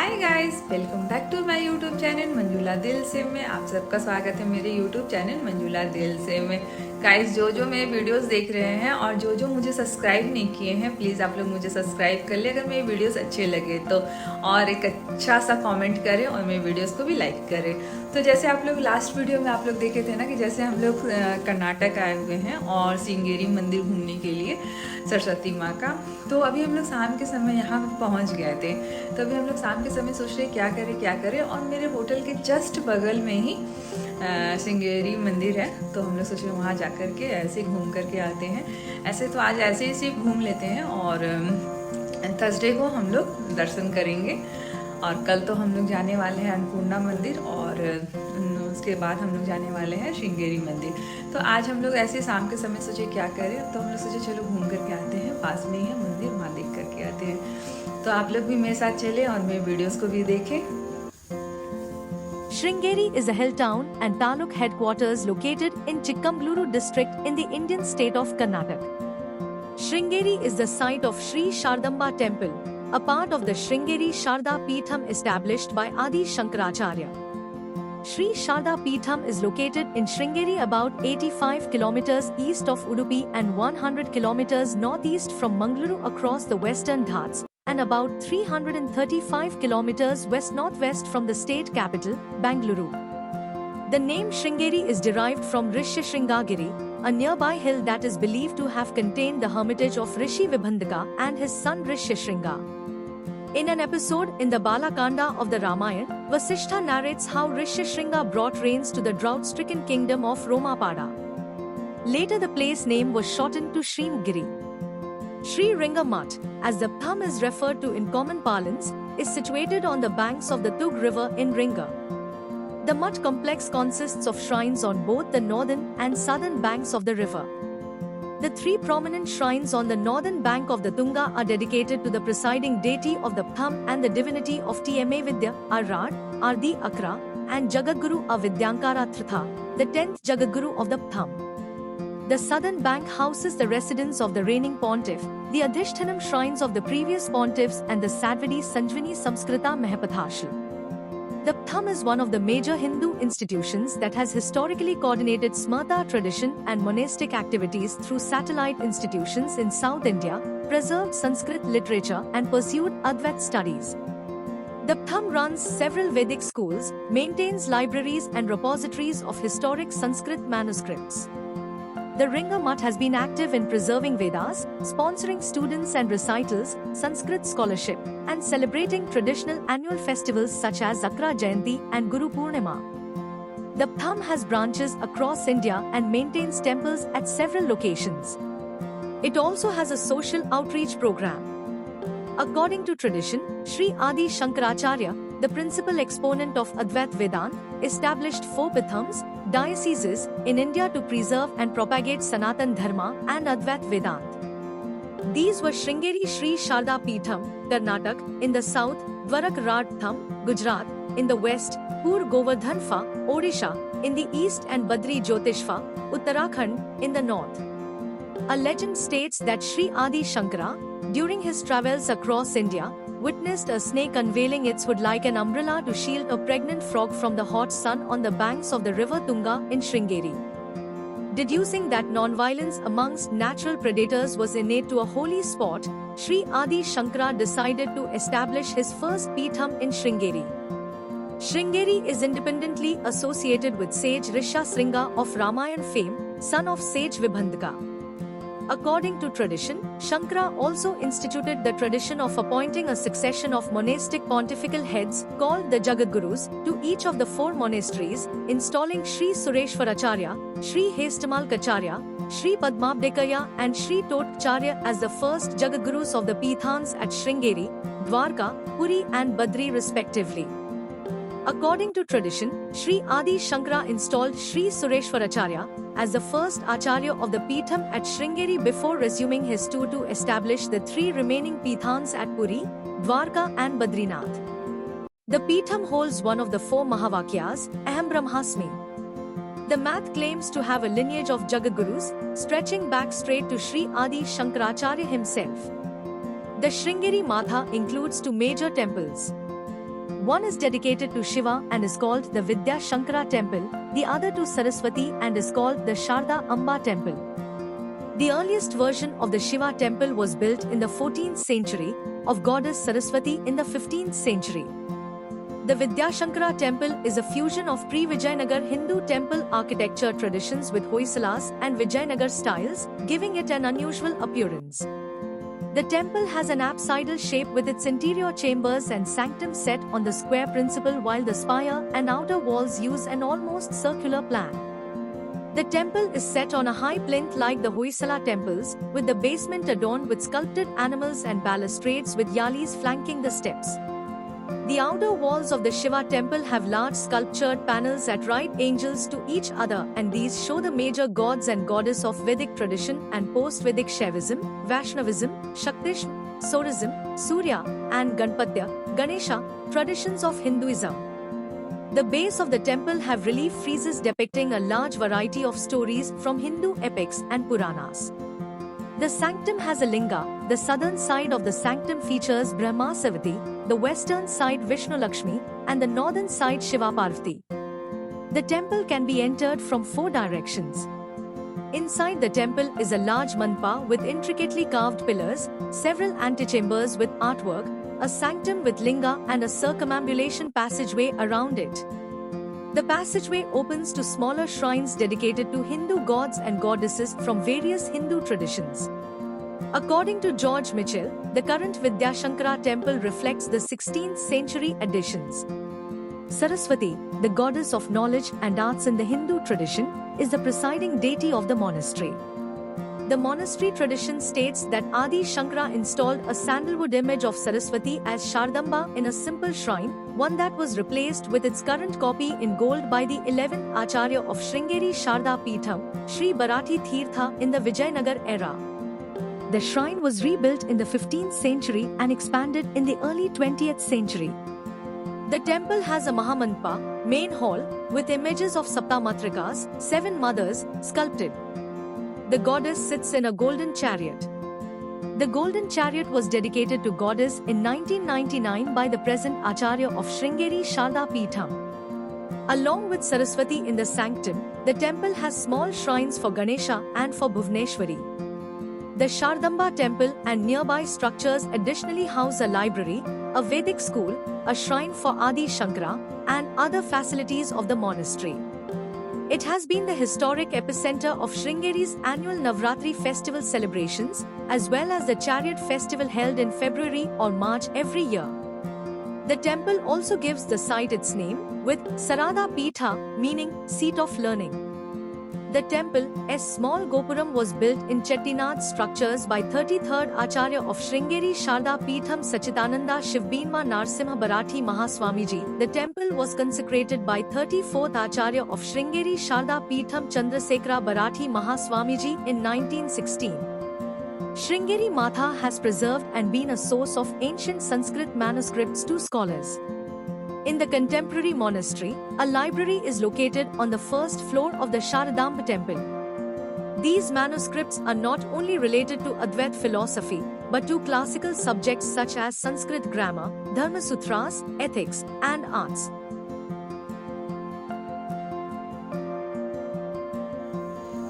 Hi guys, welcome back to my YouTube channel Manjula दिल से में। आप सबका स्वागत है मेरे यूट्यूब चैनल मंजूला दिल से में। गाइस, जो मेरे वीडियोस देख रहे हैं और जो मुझे सब्सक्राइब नहीं किए हैं, प्लीज़ आप लोग मुझे सब्सक्राइब कर ले अगर मेरे वीडियोस अच्छे लगे तो, और एक अच्छा सा कमेंट करें और मेरे वीडियोस को भी लाइक करें। तो जैसे आप लोग लास्ट वीडियो में आप लोग देखे थे ना कि जैसे हम लोग कर्नाटक आए हुए हैं और श्रृंगेरी मंदिर घूमने के लिए सरस्वती माँ का। तो अभी हम लोग शाम के समय यहाँ पहुँच गए थे। तो अभी हम लोग शाम के समय सोच रहे क्या करें, और मेरे होटल के जस्ट बगल में ही श्रृंगेरी मंदिर है। तो हम लोग सोच रहे वहाँ जा कर के ऐसे घूम करके आते हैं। ऐसे तो आज ऐसे ही सिर्फ घूम लेते हैं और थर्सडे को हम लोग दर्शन करेंगे। और कल तो हम लोग जाने वाले हैं अन्नपूर्णा मंदिर, और उसके बाद हम लोग जाने वाले हैं श्रृंगेरी मंदिर। तो आज हम लोग ऐसे शाम के समय सोचे क्या करें, तो हम लोग सोचे चलो घूम करके आते हैं, पास में ही है मंदिर, वहाँ देख करके आते हैं। तो आप लोग भी मेरे साथ चले और मेरे वीडियोस को भी देखें। Sringeri is a hill town and taluk headquarters located in Chikmagaluru district in the Indian state of Karnataka. Sringeri is the site of Sri Shardamba temple, a part of the Sringeri Sharda Peetham established by Adi Shankaracharya. Sri Sharda Peetham is located in Sringeri about 85 kilometers east of Udupi and 100 kilometers northeast from Mangaluru across the western Ghats, and about 335 kilometers west-northwest from the state capital, Bangalore. The name Sringeri is derived from Rishyasringagiri, a nearby hill that is believed to have contained the hermitage of Rishi Vibhandaka and his son Rishyashringa. In an episode in the Balakanda of the Ramayana, Vasishtha narrates how Rishyashringa brought rains to the drought-stricken kingdom of Romapada. Later the place name was shortened to Sringeri. Sri Ringamat, as the Thum is referred to in common parlance, is situated on the banks of the Tug river in Ringa. The Mutt complex consists of shrines on both the northern and southern banks of the river. The three prominent shrines on the northern bank of the Tunga are dedicated to the presiding deity of the Thum and the divinity of Tma Vidya, Arad, Ardi Akra, and Jagadguru Avidyankara Tritha, the 10th Jagadguru of the Thum. The southern bank houses the residence of the reigning pontiff, the Adhishthanam shrines of the previous pontiffs, and the Sadvadi Sanjvini Samskrita Mahapathashal. The Thum is one of the major Hindu institutions that has historically coordinated Smarta tradition and monastic activities through satellite institutions in South India, preserved Sanskrit literature, and pursued Advait studies. The Thum runs several Vedic schools, maintains libraries and repositories of historic Sanskrit manuscripts. The Ringa Mutt has been active in preserving Vedas, sponsoring students and recitals, Sanskrit scholarship, and celebrating traditional annual festivals such as Zakra Jayanti and Guru Purnima. The Thum has branches across India and maintains temples at several locations. It also has a social outreach program. According to tradition, Sri Adi Shankaracharya, the principal exponent of Advait Vedanta, established 4 Pithams, dioceses, in India to preserve and propagate Sanatan Dharma and Advait Vedanta. These were Sringeri Sri Sharda Peetham, Karnataka, in the south, Dwarak Raj Thum, Gujarat, in the west, Pur Govardhanfa, Odisha, in the east, and Badri Jyotishva, Uttarakhand, in the north. A legend states that Sri Adi Shankara, during his travels across India, witnessed a snake unveiling its hood like an umbrella to shield a pregnant frog from the hot sun on the banks of the river Tunga in Sringeri. Deducing that non-violence amongst natural predators was innate to a holy spot, Sri Adi Shankara decided to establish his first Peetham in Sringeri. Sringeri is independently associated with sage Rishyashringa of Ramayana fame, son of sage Vibhandaka. According to tradition, Shankara also instituted the tradition of appointing a succession of monastic pontifical heads, called the Jagadgurus, to each of the 4 monasteries, installing Sri Sureshwaracharya, Sri Hestamalkacharya, Sri Padmabdekaya, and Sri Totkacharya as the first Jagadgurus of the Peethams at Sringeri, Dwarka, Puri, and Badri respectively. According to tradition, Sri Adi Shankara installed Sri Sureshwaracharya as the first Acharya of the Peetham at Sringeri before resuming his tour to establish the 3 remaining Peethams at Puri, Dwarka, and Badrinath. The Peetham holds one of the 4 Mahavakyas, Aham Brahmasmi. The math claims to have a lineage of Jagadgurus, stretching back straight to Sri Adi Shankaracharya himself. The Sringeri Matha includes 2 major temples. One is dedicated to Shiva and is called the Vidya Shankara Temple, the other to Saraswati and is called the Sharda Amba Temple. The earliest version of the Shiva temple was built in the 14th century, of goddess Saraswati in the 15th century. The Vidyashankara temple is a fusion of pre-Vijayanagar Hindu temple architecture traditions with Hoysalas and Vijayanagar styles, giving it an unusual appearance. The temple has an apsidal shape with its interior chambers and sanctum set on the square principle, while the spire and outer walls use an almost circular plan. The temple is set on a high plinth like the Hoysala temples, with the basement adorned with sculpted animals and balustrades with yalis flanking the steps. The outer walls of the Shiva temple have large sculptured panels at right angles to each other, and these show the major gods and goddess of Vedic tradition and post-Vedic Shaivism, Vaishnavism, Shaktism, Saurism, Surya, and Ganpatya, Ganesha, traditions of Hinduism. The base of the temple have relief friezes depicting a large variety of stories from Hindu epics and Puranas. The sanctum has a linga. The southern side of the sanctum features Brahma Savati, the western side Vishnu Lakshmi, and the northern side Shiva Parvati. The temple can be entered from 4 directions. Inside the temple is a large mandapa with intricately carved pillars, several antechambers with artwork, a sanctum with linga, and a circumambulation passageway around it. The passageway opens to smaller shrines dedicated to Hindu gods and goddesses from various Hindu traditions. According to George Mitchell, the current Vidyashankara temple reflects the 16th century additions. Saraswati, the goddess of knowledge and arts in the Hindu tradition, is the presiding deity of the monastery. The monastery tradition states that Adi Shankara installed a sandalwood image of Saraswati as Shardamba in a simple shrine, one that was replaced with its current copy in gold by the 11th Acharya of Sringeri Sharda Peetham, Sri Bharati Tirtha, in the Vijayanagar era. The shrine was rebuilt in the 15th century and expanded in the early 20th century. The temple has a Mahamandapa, main hall, with images of Saptamatrikas, 7 mothers, sculpted. The goddess sits in a golden chariot. The golden chariot was dedicated to goddess in 1999 by the present Acharya of Sringeri Sharda Peetham. Along with Saraswati in the sanctum, the temple has small shrines for Ganesha and for Bhuvaneshwari. The Shardamba temple and nearby structures additionally house a library, a Vedic school, a shrine for Adi Shankara, and other facilities of the monastery. It has been the historic epicenter of Sringeri's annual Navratri festival celebrations, as well as the chariot festival held in February or March every year. The temple also gives the site its name, with Sarada Peetha, meaning seat of learning. The temple's small Gopuram was built in Chettinad structures by 33rd Acharya of Sringeri Sharda Peetham Sachidananda Shivbinma Narsimha Bharati Mahaswamiji. The temple was consecrated by 34th Acharya of Sringeri Sharda Peetham Chandrasekhara Bharati Mahaswamiji in 1916. Sringeri Matha has preserved and been a source of ancient Sanskrit manuscripts to scholars. In the contemporary monastery, a library is located on the first floor of the Sharadamba temple. These manuscripts are not only related to Advait philosophy, but to classical subjects such as Sanskrit grammar, Dharma Sutras, ethics, and arts.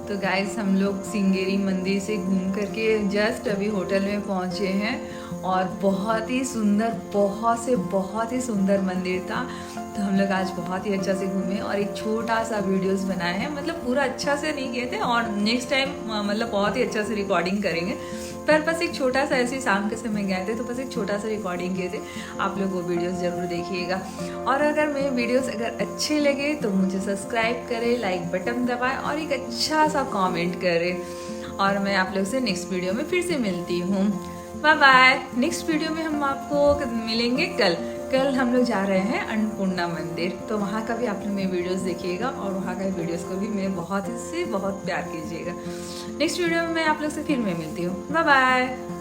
तो guys हम लोग सिंगेरी मंदिर से घूम करके just अभी hotel में पहुंचे हैं और बहुत ही सुंदर मंदिर था। तो हम लोग आज बहुत ही अच्छा से घूमे और एक छोटा सा वीडियोस बनाए हैं, मतलब पूरा अच्छा से नहीं किए थे और नेक्स्ट टाइम मतलब बहुत ही अच्छा से रिकॉर्डिंग करेंगे, पर बस एक छोटा सा ऐसे शाम के समय गए थे तो बस एक छोटा सा रिकॉर्डिंग किए थे। आप लोग वो वीडियोस ज़रूर देखिएगा और अगर मेरे वीडियोस अगर अच्छे लगे तो मुझे सब्सक्राइब करें, लाइक बटन दबाएं और एक अच्छा सा कमेंट करें और मैं आप लोग से नेक्स्ट वीडियो में फिर से मिलती हूँ। Bye bye. नेक्स्ट वीडियो में हम आपको मिलेंगे कल हम लोग जा रहे हैं अन्नपूर्णा मंदिर, तो वहाँ का भी आप लोग मेरे वीडियोस देखिएगा और वहाँ का वीडियोस को भी मेरे बहुत प्यार कीजिएगा। नेक्स्ट वीडियो में मैं आप लोग से फिर मैं मिलती हूँ। Bye bye.